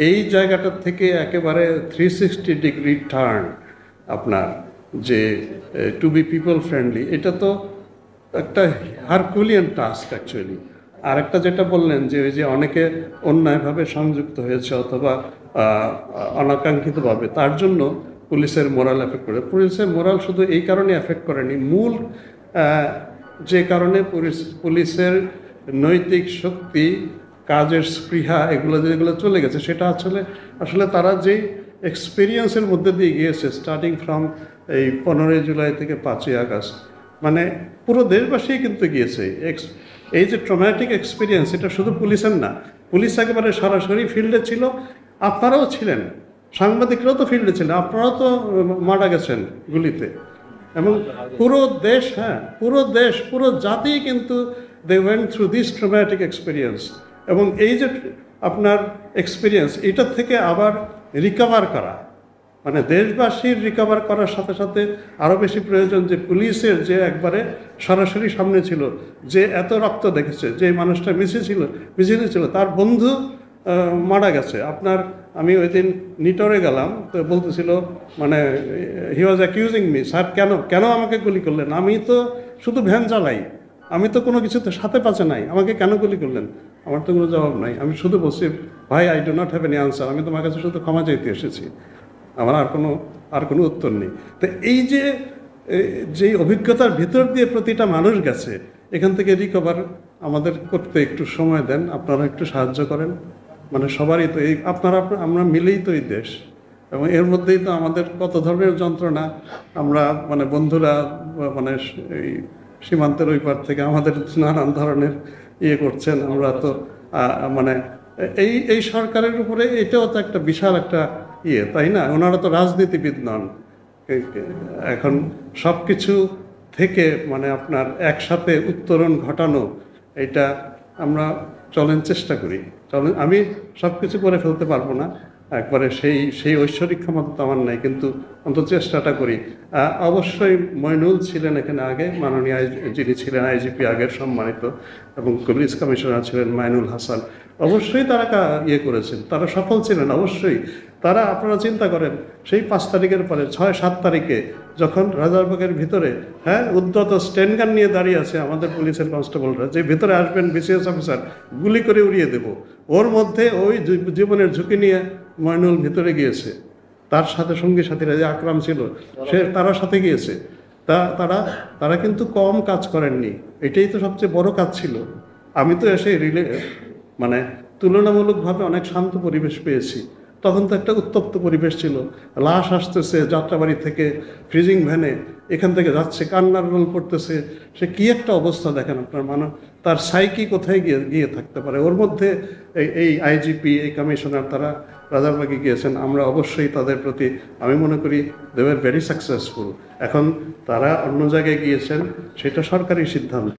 এই জায়গাটা থেকে একেবারে 360 ডিগ্রি টার্ন আপনার যে টু বি পিপল ফ্রেন্ডলি, এটা তো একটা হারকুলিয়ান টাস্ক অ্যাকচুয়ালি। আর একটা যেটা বললেন যে ওই যে অনেকে অন্যায়ভাবে সংযুক্ত হয়েছে অথবা অনাকাঙ্ক্ষিতভাবে, তার জন্য পুলিশের মোরাল এফেক্ট করে। পুলিশের মোরাল শুধু এই কারণে এফেক্ট করেনি, মূল যে কারণে পুলিশের নৈতিক শক্তি, কাজের স্পৃহা, এগুলো যেগুলো চলে গেছে, সেটা আসলে তারা যেই এক্সপিরিয়েন্সের মধ্যে দিয়ে গিয়েছে স্টার্টিং ফ্রম এই 15ই জুলাই থেকে 5ই আগস্ট, মানে পুরো দেশবাসী কিন্তু গিয়েছে। এই যে ট্রমাটিক এক্সপিরিয়েন্স, এটা শুধু পুলিশের না, পুলিশ একেবারে সরাসরি ফিল্ডে ছিল, আপনারাও ছিলেন, সাংবাদিকরাও তো ফিল্ডে ছিলেন, আপনারাও তো মারা গেছেন গুলিতে, এবং পুরো দেশ, পুরো জাতি কিন্তু they went through this traumatic experience. এবং এই যে আপনার এক্সপিরিয়েন্স, এটার থেকে আবার রিকভার করা, মানে দেশবাসীর রিকভার করার সাথে সাথে আরও বেশি প্রয়োজন যে পুলিশের যে একবারে সরাসরি সামনে ছিল, যে এত রক্ত দেখেছে, যে মানুষটা মিছিলে ছিল, তার বন্ধু মারা গেছে। আমি ওই দিন নিটরে গেলাম, তো বলতেছিল, মানে হি ওয়াজ অ্যাকিউজিং মি, স্যার কেন আমাকে গুলি করলেন? আমি তো শুধু ভ্যান চালাই, আমি তো কোনো কিছুতে সাথে পাচ্ছে নাই, আমাকে কেন গুলি করলেন? আমার তো কোনো জবাব নাই। আমি শুধু বলছি, ভাই I do not have any answer, আমি তোমার কাছে শুধু ক্ষমা চাইতে এসেছি, আমার আর কোনো উত্তর নেই। তো এই যে অভিজ্ঞতার ভিতর দিয়ে প্রতিটা মানুষ গেছে, এখান থেকে রিকভার আমাদের করতে একটু সময় দেন, আপনারা একটু সাহায্য করেন। মানে সবারই তো আমরা মিলেই তো এই দেশ, এবং এর মধ্যেই তো আমাদের কত ধরনের যন্ত্রণা। আমরা মানে বন্ধুরা মানে এই সীমান্তের ওই পার থেকে আমাদের নানান ধরনের করছেন। আমরা তো মানে এই সরকারের উপরে এটাও তো একটা বিশাল একটা তাই না? ওনারা তো রাজনীতিবিদ নন। এখন সব কিছু থেকে মানে আপনার একসাথে উত্তরণ ঘটানো, এটা আমরা চেষ্টা করি। আমি সব কিছু করে ফেলতে পারবো না, একবারে সেই ঐশ্বরিক ক্ষমতা তো আমার নাই, কিন্তু অন্তত চেষ্টাটা করি। অবশ্যই মইনুল ছিলেন এখানে আগে, মাননীয় যিনি ছিলেন আইজিপি আগের সম্মানিত, এবং পুলিশ কমিশনার ছিলেন মাইনুল হাসান, অবশ্যই তারা করেছেন, তারা সফল ছিলেন অবশ্যই। আপনারা চিন্তা করেন, সেই 5 তারিখের পরে 6-7 তারিখে যখন রাজারবাগের ভিতরে উদ্যত স্ট্যান্ডগান নিয়ে দাঁড়িয়ে আছে আমাদের পুলিশের কনস্টেবলরা, যে ভিতরে আসবেন বিসিএস অফিসার, গুলি করে উড়িয়ে দেব, ওর মধ্যে ওই জীবনের ঝুঁকি নিয়ে মইনুল ভিতরে গিয়েছে, তার সাথে সঙ্গী সাথীরা যে আকরাম ছিল তারা সাথে গিয়েছে। তারা কিন্তু কম কাজ করেননি, এটাই তো সবচেয়ে বড় কাজ ছিল। আমি তো এসে মানে তুলনামূলকভাবে অনেক শান্ত পরিবেশ পেয়েছি। তখন তো একটা উত্তপ্ত পরিবেশ ছিল, লাশ আসতেছে যাত্রাবাড়ি থেকে ফ্রিজিং ভ্যানে, এখান থেকে যাচ্ছে, কান্নার রোল পড়তেছে, সে কি একটা অবস্থা দেখেন আপনার, মানে তার সাইকি কোথায় গিয়ে থাকতে পারে। ওর মধ্যে এই আইজিপি, এই কমিশনার, তারা রাজারবাগে গিয়েছেন। আমরা অবশ্যই তাদের প্রতি, আমি মনে করি দে ওয়ার ভেরি সাকসেসফুল। এখন তারা অন্য জায়গায় গিয়েছেন, সেটা সরকারি সিদ্ধান্ত।